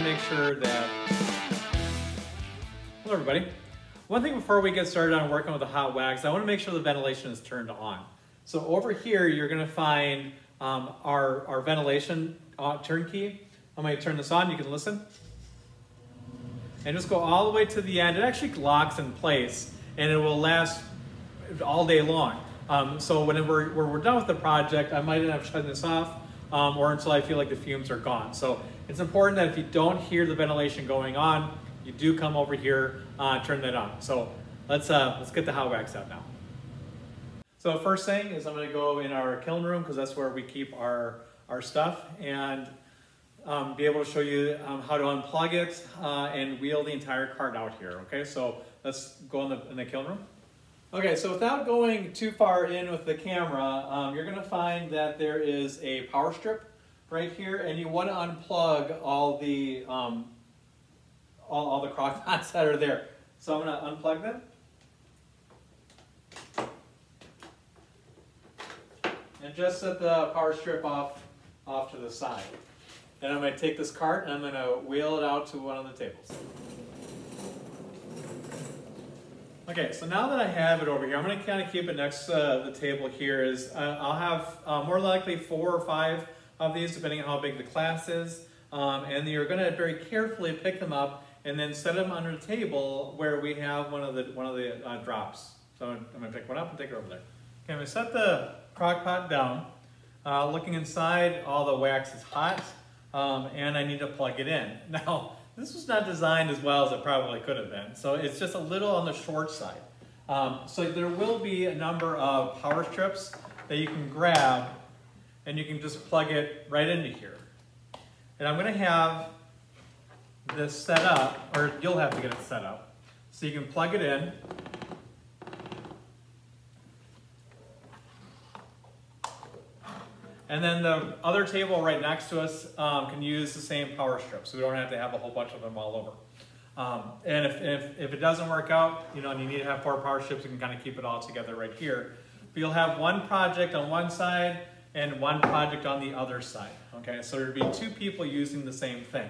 Make sure that, hello everybody. One thing before we get started on working with the hot wax, I want to make sure the ventilation is turned on. So over here, you're going to find our ventilation turnkey. I'm going to turn this on, you can listen. And just go all the way to the end. It actually locks in place and it will last all day long. So whenever we're done with the project, I might end up shutting this off or until I feel like the fumes are gone. So it's important that if you don't hear the ventilation going on, you do come over here, turn that on. So let's get the hot wax out now. So the first thing is I'm going to go in our kiln room because that's where we keep our stuff, and be able to show you how to unplug it and wheel the entire cart out here. Okay, so let's go in the kiln room. Okay, so without going too far in with the camera, you're going to find that there is a power strip right here, and you want to unplug all the crock pots that are there. So I'm going to unplug them. And just set the power strip off to the side. And I'm going to take this cart and I'm going to wheel it out to one of the tables. Okay, so now that I have it over here, I'm going to kind of keep it next to the table here. I'll have more likely 4 or 5 of these, depending on how big the class is. And you're going to very carefully pick them up and then set them under the table where we have one of the drops. So I'm going to pick one up and take it over there. Okay, I'm going to set the crock pot down. Looking inside, all the wax is hot, and I need to plug it in. Now, this was not designed as well as it probably could have been, so it's just a little on the short side. So there will be a number of power strips that you can grab, and you can just plug it right into here. And I'm going to have this set up, or you'll have to get it set up, so you can plug it in. And then the other table right next to us can use the same power strip, so we don't have to have a whole bunch of them all over. And if it doesn't work out, and you need to have 4 power strips, you can kind of keep it all together right here. But you'll have one project on one side and one project on the other side. Okay, so there'd be 2 people using the same thing.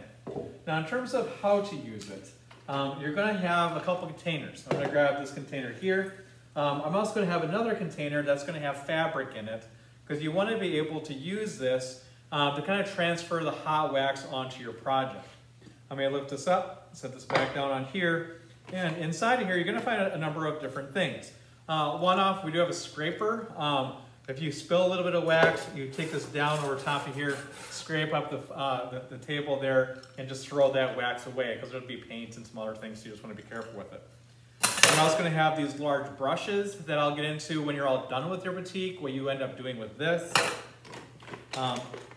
Now, in terms of how to use it, you're going to have a couple containers. I'm going to grab this container here. I'm also going to have another container that's going to have fabric in it, because you want to be able to use this to kind of transfer the hot wax onto your project. I'm going to lift this up, set this back down on here, and inside of here you're going to find a number of different things. One off, we do have a scraper. If you spill a little bit of wax, you take this down over top of here, scrape up the table there, and just throw that wax away, because there'll be paint and some other things, so you just want to be careful with it. I'm also going to have these large brushes that I'll get into when you're all done with your batik, what you end up doing with this.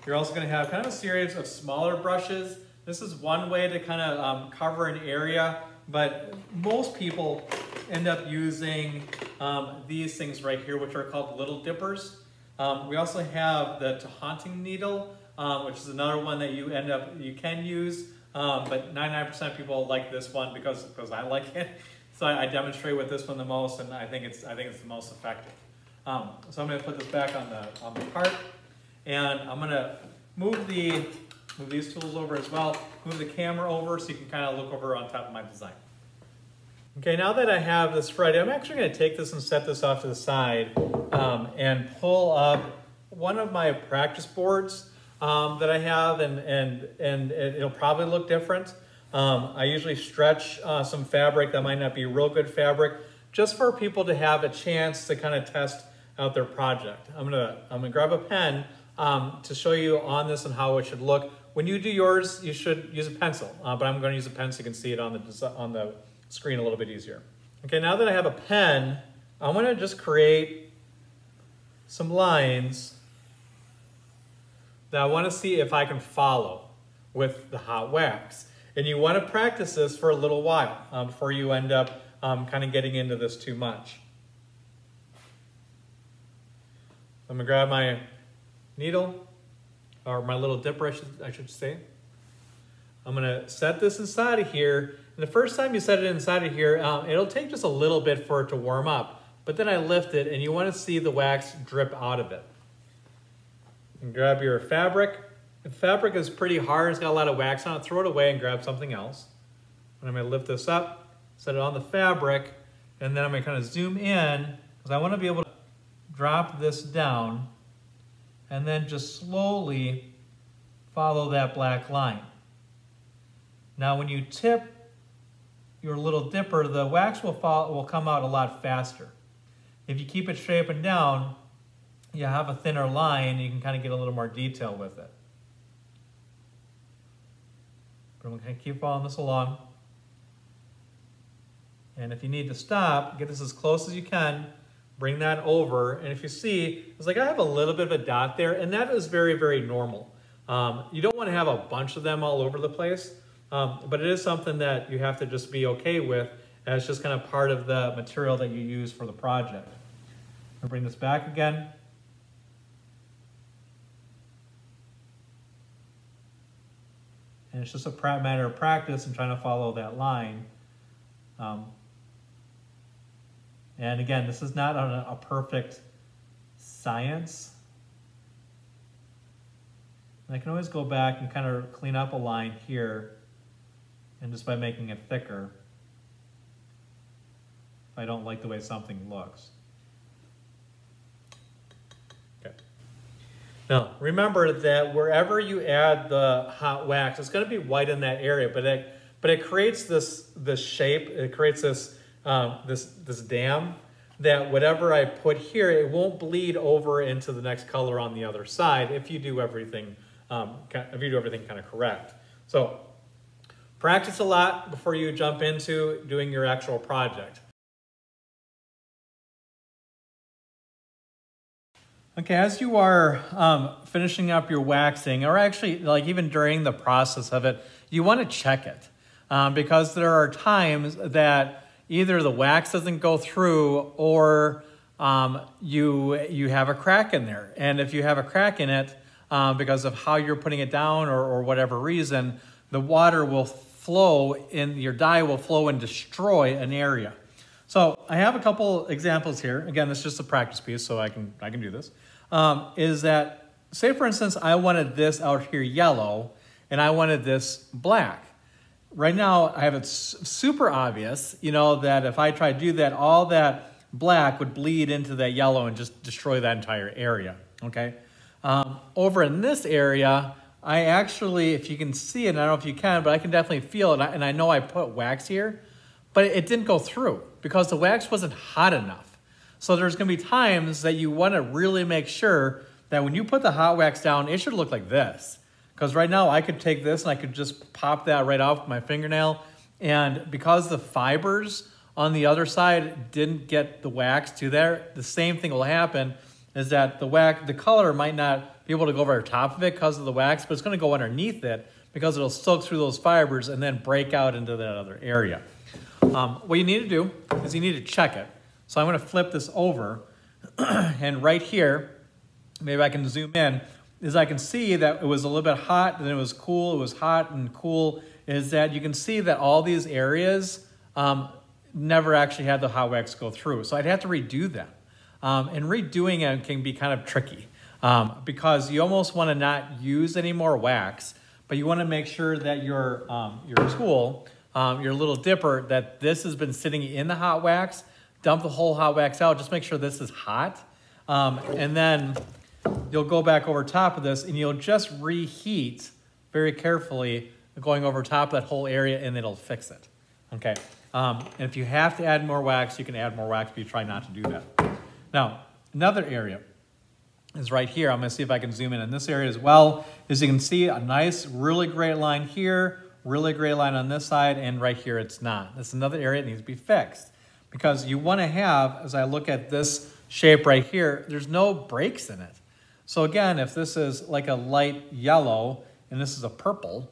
You're also going to have kind of a series of smaller brushes. This is one way to kind of cover an area, but most people end up using these things right here, which are called little dippers. We also have the haunting needle, which is another one that you can use, but 99% of people like this one because I like it. So I demonstrate with this one the most, and I think it's the most effective. So I'm going to put this back on the cart, and I'm going to move these tools over as well. Move the camera over so you can kind of look over on top of my design. Okay, now that I have this ready, I'm actually going to take this and set this off to the side and pull up one of my practice boards that I have, and it'll probably look different. I usually stretch some fabric that might not be real good fabric, just for people to have a chance to kind of test out their project. I'm gonna grab a pen to show you on this and how it should look. When you do yours, you should use a pencil, but I'm going to use a pen so you can see it on the screen a little bit easier. Okay, now that I have a pen, I'm going to just create some lines that I want to see if I can follow with the hot wax. And you want to practice this for a little while before you end up kind of getting into this too much. I'm going to grab my needle, or my little dipper, I should say. I'm going to set this inside of here. And the first time you set it inside of here, it'll take just a little bit for it to warm up. But then I lift it, and you want to see the wax drip out of it. And grab your fabric, If fabric is pretty hard, it's got a lot of wax on it, throw it away and grab something else. And I'm going to lift this up, set it on the fabric, and then I'm going to kind of zoom in because I want to be able to drop this down and then just slowly follow that black line. Now when you tip your little dipper, the wax will come out a lot faster. If you keep it straight up and down, you have a thinner line and you can kind of get a little more detail with it. But I'm going to keep following this along. And if you need to stop, get this as close as you can, bring that over, and if you see, it's like I have a little bit of a dot there, and that is very, very normal. You don't want to have a bunch of them all over the place, but it is something that you have to just be okay with, as just kind of part of the material that you use for the project. I'll bring this back again. And it's just a matter of practice and trying to follow that line. And again, this is not a perfect science. And I can always go back and kind of clean up a line here, and just by making it thicker, if I don't like the way something looks. Okay. Now, remember that wherever you add the hot wax, it's going to be white in that area, but it creates this shape. It creates this this dam that whatever I put here, it won't bleed over into the next color on the other side if you do everything kind of correct. So practice a lot before you jump into doing your actual project. Okay, as you are finishing up your waxing, or actually like even during the process of it, you want to check it because there are times that either the wax doesn't go through or you have a crack in there. And if you have a crack in it because of how you're putting it down or whatever reason, the water will flow in, your dye will flow and destroy an area. So I have a couple examples here. Again, this is just a practice piece, so I can do this. Is that, say for instance, I wanted this out here yellow and I wanted this black. Right now, I have it super obvious, you know, that if I try to do that, all that black would bleed into that yellow and just destroy that entire area, okay? Over in this area, I actually, if you can see it, I don't know if you can, but I can definitely feel it, and I know I put wax here, but it didn't go through because the wax wasn't hot enough. So there's going to be times that you want to really make sure that when you put the hot wax down, it should look like this. Because right now I could take this and I could just pop that right off with my fingernail. And because the fibers on the other side didn't get the wax to there, the same thing will happen is that the color might not be able to go over top of it because of the wax, but it's going to go underneath it because it'll soak through those fibers and then break out into that other area. What you need to do is you need to check it. So I'm going to flip this over and right here, maybe I can zoom in, is I can see that it was a little bit hot, then it was cool, it was hot and cool, is that you can see that all these areas never actually had the hot wax go through. So I'd have to redo them. And redoing it can be kind of tricky because you almost want to not use any more wax, but you want to make sure that your tool, your little dipper, that this has been sitting in the hot wax, dump the whole hot wax out, just make sure this is hot. And then you'll go back over top of this and you'll just reheat very carefully going over top of that whole area and it'll fix it, okay? And if you have to add more wax, you can add more wax, but you try not to do that. Now, another area is right here. I'm gonna see if I can zoom in this area as well. As you can see, a nice, really great line here, really great line on this side, and right here it's not. That's another area that needs to be fixed because you wanna have, as I look at this shape right here, there's no breaks in it. So again, if this is like a light yellow and this is a purple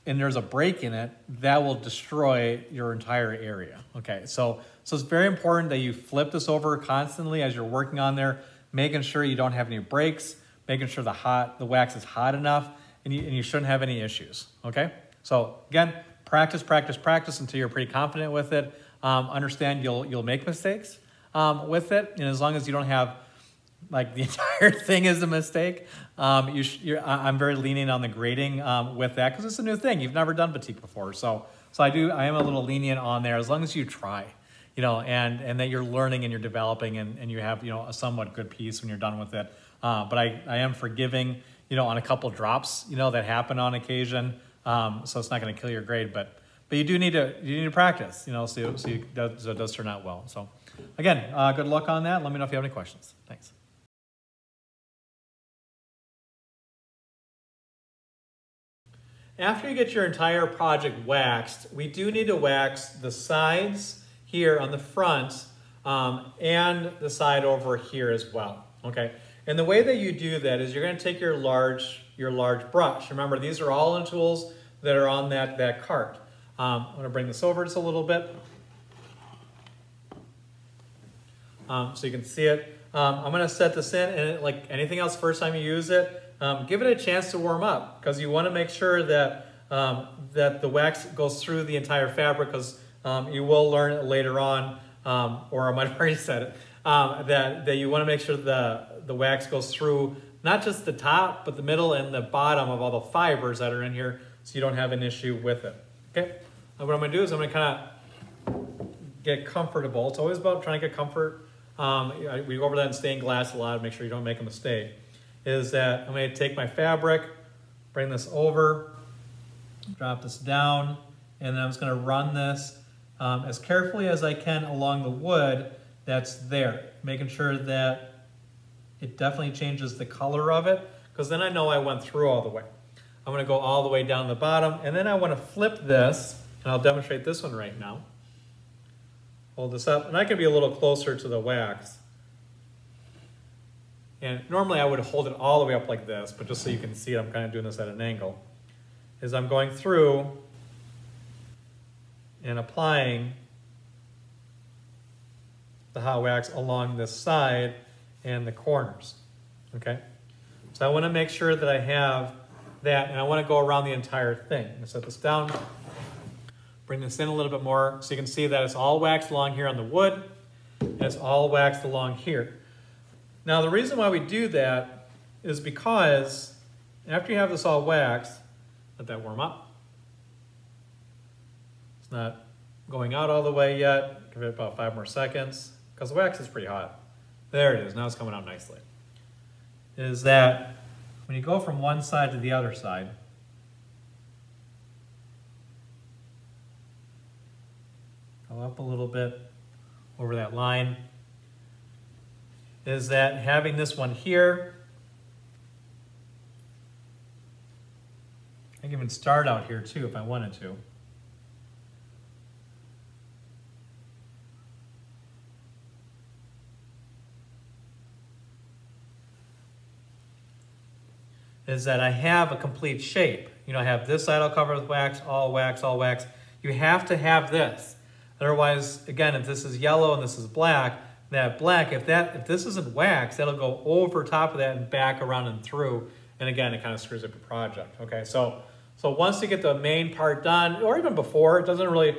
and there's a break in it, that will destroy your entire area. Okay, so it's very important that you flip this over constantly as you're working on there, making sure you don't have any breaks, making sure the wax is hot enough, and you shouldn't have any issues, okay? So again, practice, practice, practice until you're pretty confident with it. Understand you'll make mistakes with it, and as long as you don't have like the entire thing is a mistake. I'm very lenient on the grading with that because it's a new thing. You've never done batik before. So I am a little lenient on there as long as you try, and that you're learning and you're developing and you have, a somewhat good piece when you're done with it. But I am forgiving, on a couple drops, that happen on occasion. So it's not going to kill your grade, but you do need to practice, so it does turn out well. So again, good luck on that. Let me know if you have any questions. Thanks. After you get your entire project waxed, we do need to wax the sides here on the front and the side over here as well, okay? And the way that you do that is you're gonna take your large brush. Remember, these are all in tools that are on that cart. I'm gonna bring this over just a little bit so you can see it. I'm gonna set this in, and like anything else, first time you use it, give it a chance to warm up because you want to make sure that that the wax goes through the entire fabric because you will learn later on, or I might have already said it, that you want to make sure the wax goes through not just the top, but the middle and the bottom of all the fibers that are in here so you don't have an issue with it. Okay, and what I'm going to do is I'm going to kind of get comfortable. It's always about trying to get comfort. We go over that in stained glass a lot, make sure you don't make a mistake. Is that I'm going to take my fabric, bring this over, drop this down, and then I'm just going to run this as carefully as I can along the wood that's there, making sure that it definitely changes the color of it, because then I know I went through all the way. I'm going to go all the way down the bottom, and then I want to flip this, and I'll demonstrate this one right now. Hold this up, and I can be a little closer to the wax. And normally I would hold it all the way up like this, but just so you can see it, I'm kind of doing this at an angle. Is I'm going through and applying the hot wax along this side and the corners, okay? So I want to make sure that I have that, and I want to go around the entire thing. I'm going to set this down, bring this in a little bit more so you can see that it's all waxed along here on the wood, and it's all waxed along here. Now, the reason why we do that is because after you have this all waxed, let that warm up. It's not going out all the way yet. Give it about 5 more seconds because the wax is pretty hot. There it is. Now it's coming out nicely. Is that when you go from one side to the other side, go up a little bit over that line, is that having this one here, I can even start out here too if I wanted to. Is that I have a complete shape. I have this side all covered with wax, all wax, all wax. You have to have this. Otherwise, again, if this is yellow and this is black, that black, if this isn't wax, that'll go over top of that and back around and through. And again, it kind of screws up your project. Okay, so once you get the main part done, or even before, it doesn't really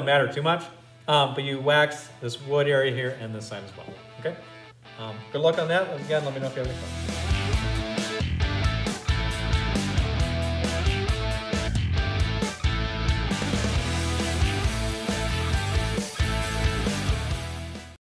matter too much. But you wax this wood area here and this side as well. Okay, good luck on that. Again, let me know if you have any questions.